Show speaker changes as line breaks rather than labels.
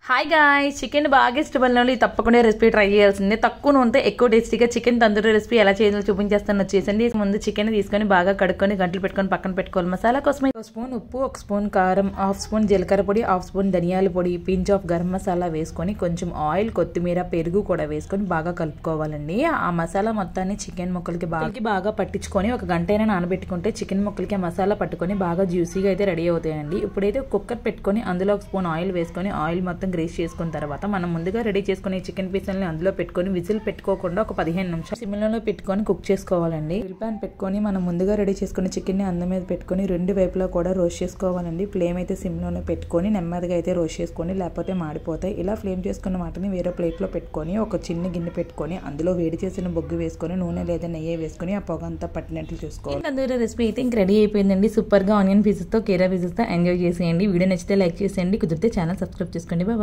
Hi guys, chicken బాగా ఇష్టపడిన వాళ్ళు తప్పకుండా రెసిపీ ట్రై చేయాల్సిందే. తక్కువ నూనెతో ఎక్కువ టేస్టీగా చికెన్ తందూరి రెసిపీ ఎలా చేయాలో చూపించేస్తాను. వచ్చేసండి. ముందు చికెన్ తీసుకొని బాగా కడుక్కొని గంటలు పెట్టుకొని పక్కన పెట్టుకోవాలి. మసాలా కోసం 1 స్పూన్ ఉప్పు, 1 స్పూన్ కారం, 1/2 స్పూన్ జీలకర్ర పొడి, 1/2 స్పూన్ ధనియాల పొడి, పించ్ ఆఫ్ గరం మసాలా వేసుకొని కొంచెం ఆయిల్, కొత్తిమీర, పెరుగు కూడా వేసుకొని బాగా కలుపుకోవాలండి. ఆ మసాలా మొత్తాన్ని చికెన్ ముక్కలకి బాగా పట్టించుకొని 1 గంట అయినా నానబెట్టుకుంటే చికెన్ ముక్కలకి ఆ మసాలా పట్టుకొని బాగా జ్యూసీగా అయితే రెడీ అవుతాయండి. ఇప్పుడైతే కుక్కర్ పెట్టుకొని అందులో 1 స్పూన్ ఆయిల్ వేసుకొని ఆయిల్ మొత్తం గ్రేస్ చేసుకున్న తర్వాత మనం ముందుగా రెడీ చేసుకునే చికెన్ పీసులని అందులో పెట్టుకొని విజిల్ పెట్టుకోకుండా ఒక 15 నిమిషాలు సిమ్లో పెట్టుకొని కుక్ చేసుకోవాలండి. గ్రిల్ ప్యాన్ పెట్టుకొని మనం ముందుగా రెడీ చేసుకున్న చికెన్ ని అందు మీద పెట్టుకొని 2 వైపులా కూడా రోస్ట్ చేసుకోవాలండి. ఫ్లేమ్ అయితే సిమ్లోనే పెట్టుకొని నెమ్మదిగా అయితే రోస్ట్ చేసుకోండి, లేకపోతే మాడిపోతాయి. ఇలా ఫ్లేమ్ చేసుకున్న వాటిని వేరే ప్లేట్ లో పెట్టుకొని ఒక చిన్న గిన్నె పెట్టుకొని అందులో వేడి చేసిన బొగ్గు వేసుకొని నూనె లేదా నెయ్యి వేసుకొని ఆ పొగ అంతా పట్టినట్లు చూసుకోవాలి. తందూరి రెసిపీ అయితే ఇంక రెడీ అయిపోయిందండి. సూపర్ గా ఆనియన్ పీసెస్ తో, కీరా పీసెస్ తో ఎంజాయ్ చేసేయండి. వీడియో నచ్చితే లైక్ చేసేయండి, కుదిరితే ఛానల్ సబ్స్క్రైబ్ చేసుకోండి. బాయ్.